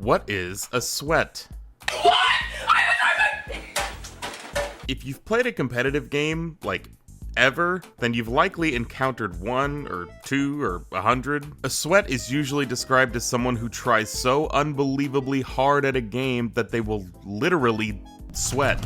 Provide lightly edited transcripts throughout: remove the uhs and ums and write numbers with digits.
What is a sweat? What? If you've played a competitive game, like, ever, then you've likely encountered 1 or 2 or 100. A sweat is usually described as someone who tries so unbelievably hard at a game that they will literally sweat.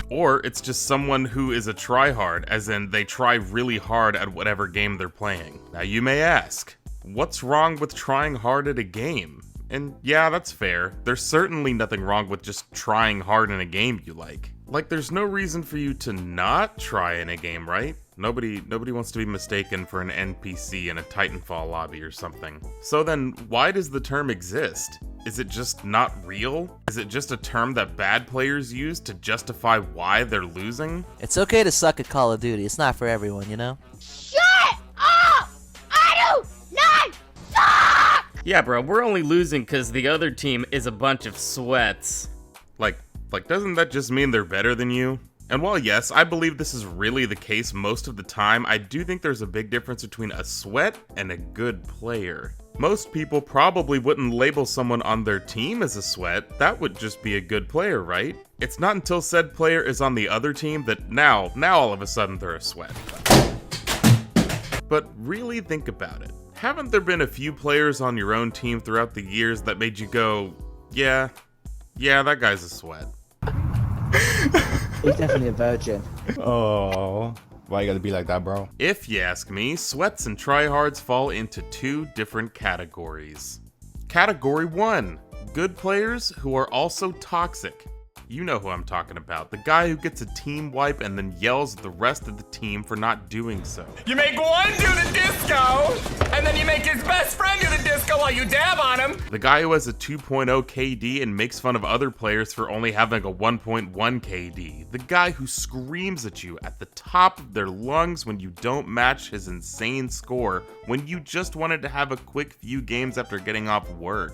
Or it's just someone who is a tryhard, as in they try really hard at whatever game they're playing. Now you may ask, what's wrong with trying hard at a game? And yeah, that's fair. There's certainly nothing wrong with just trying hard in a game you like. Like, there's no reason for you to not try in a game, right? Nobody wants to be mistaken for an NPC in a Titanfall lobby or something. So then, why does the term exist? Is it just not real? Is it just a term that bad players use to justify why they're losing? It's okay to suck at Call of Duty. It's not for everyone, you know? Shut up! I do not suck! Yeah, bro, we're only losing because the other team is a bunch of sweats. Like, doesn't that just mean they're better than you? And while yes, I believe this is really the case most of the time, I do think there's a big difference between a sweat and a good player. Most people probably wouldn't label someone on their team as a sweat. That would just be a good player, right? It's not until said player is on the other team that now all of a sudden they're a sweat. But really think about it. Haven't there been a few players on your own team throughout the years that made you go, yeah, that guy's a sweat? He's definitely a virgin. Oh, why you gotta be like that, bro? If you ask me, sweats and tryhards fall into 2 different categories. Category 1, good players who are also toxic. You know who I'm talking about, the guy who gets a team wipe and then yells at the rest of the team for not doing so. You make one do the disco, and then you make his best friend do the disco while you dab on him. The guy who has a 2.0 KD and makes fun of other players for only having a 1.1 KD. The guy who screams at you at the top of their lungs when you don't match his insane score when you just wanted to have a quick few games after getting off work.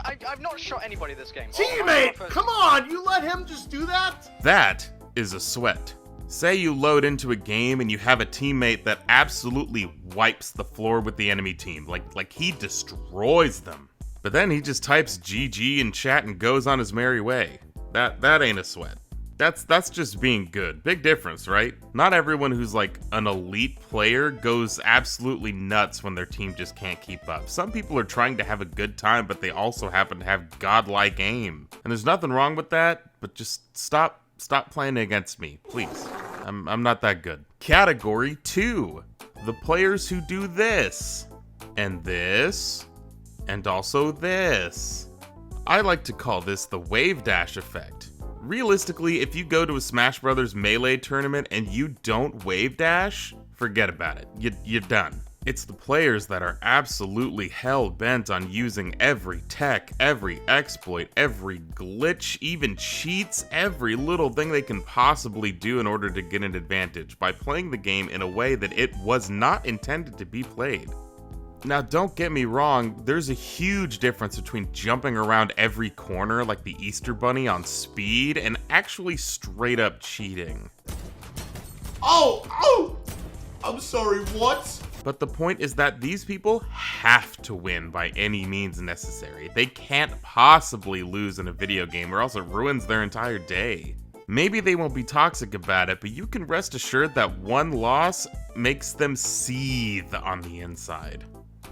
I've not shot anybody this game. Teammate, come on, you let him just do that? That is a sweat. Say you load into a game and you have a teammate that absolutely wipes the floor with the enemy team, like he destroys them. But then he just types GG in chat and goes on his merry way. That ain't a sweat. That's just being good. Big difference, right? Not everyone who's like an elite player goes absolutely nuts when their team just can't keep up. Some people are trying to have a good time, but they also happen to have godlike aim. And there's nothing wrong with that, but just stop playing against me, please. I'm not that good. Category 2, the players who do this, and also this. I like to call this the Wavedash effect. Realistically, if you go to a Smash Bros. Melee tournament and you don't Wavedash, forget about it. You're done. It's the players that are absolutely hell-bent on using every tech, every exploit, every glitch, even cheats, every little thing they can possibly do in order to get an advantage by playing the game in a way that it was not intended to be played. Now, don't get me wrong, there's a huge difference between jumping around every corner like the Easter Bunny on speed and actually straight up cheating. Oh! I'm sorry, what? But the point is that these people have to win by any means necessary. They can't possibly lose in a video game or else it ruins their entire day. Maybe they won't be toxic about it, but you can rest assured that one loss makes them seethe on the inside.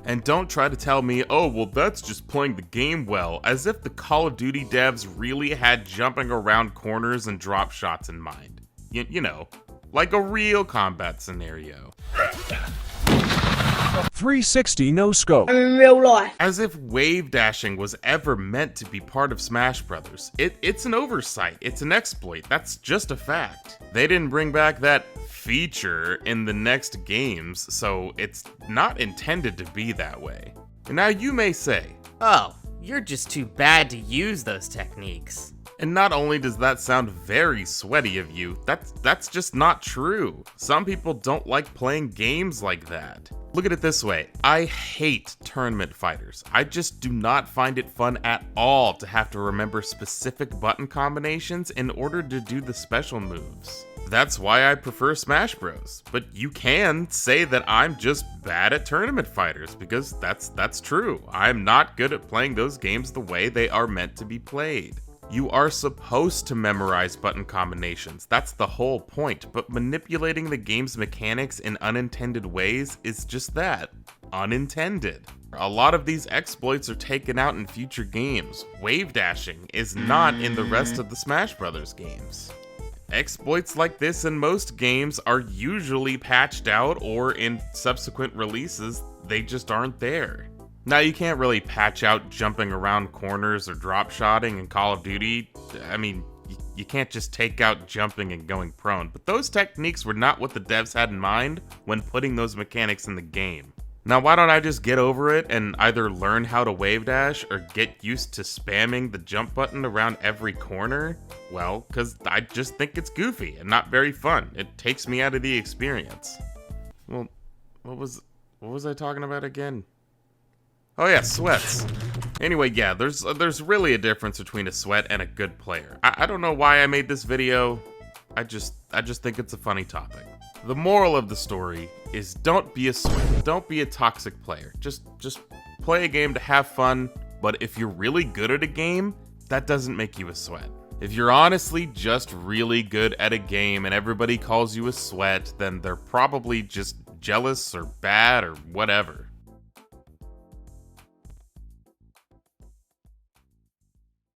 And don't try to tell me, oh, well, that's just playing the game well, as if the Call of Duty devs really had jumping around corners and drop shots in mind. You know, like a real combat scenario. 360 no scope. In real life. As if wave dashing was ever meant to be part of Smash Brothers. It's an oversight, it's an exploit, that's just a fact. They didn't bring back that feature in the next games, so it's not intended to be that way. Now you may say, Oh, you're just too bad to use those techniques. and not only does that sound very sweaty of you, that's just not true. Some people don't like playing games like that. Look at it this way, I hate tournament fighters. I just do not find it fun at all to have to remember specific button combinations in order to do the special moves. That's why I prefer Smash Bros. But you can say that I'm just bad at tournament fighters, because that's true. I'm not good at playing those games the way they are meant to be played. You are supposed to memorize button combinations, that's the whole point, but manipulating the game's mechanics in unintended ways is just that, unintended. A lot of these exploits are taken out in future games. Wave dashing is not in the rest of the Smash Bros. Games. Exploits like this in most games are usually patched out, or in subsequent releases, they just aren't there. Now, you can't really patch out jumping around corners or drop shotting in Call of Duty. I mean, you can't just take out jumping and going prone, but those techniques were not what the devs had in mind when putting those mechanics in the game. Now, why don't I just get over it and either learn how to wave dash or get used to spamming the jump button around every corner? Well, because I just think it's goofy and not very fun. It takes me out of the experience. Well, what was I talking about again? Oh yeah, sweats. Anyway, yeah, there's really a difference between a sweat and a good player. I don't know why I made this video. I just think it's a funny topic. The moral of the story is don't be a sweat. Don't be a toxic player. Just play a game to have fun, but if you're really good at a game, that doesn't make you a sweat. If you're honestly just really good at a game and everybody calls you a sweat, then they're probably just jealous or bad or whatever.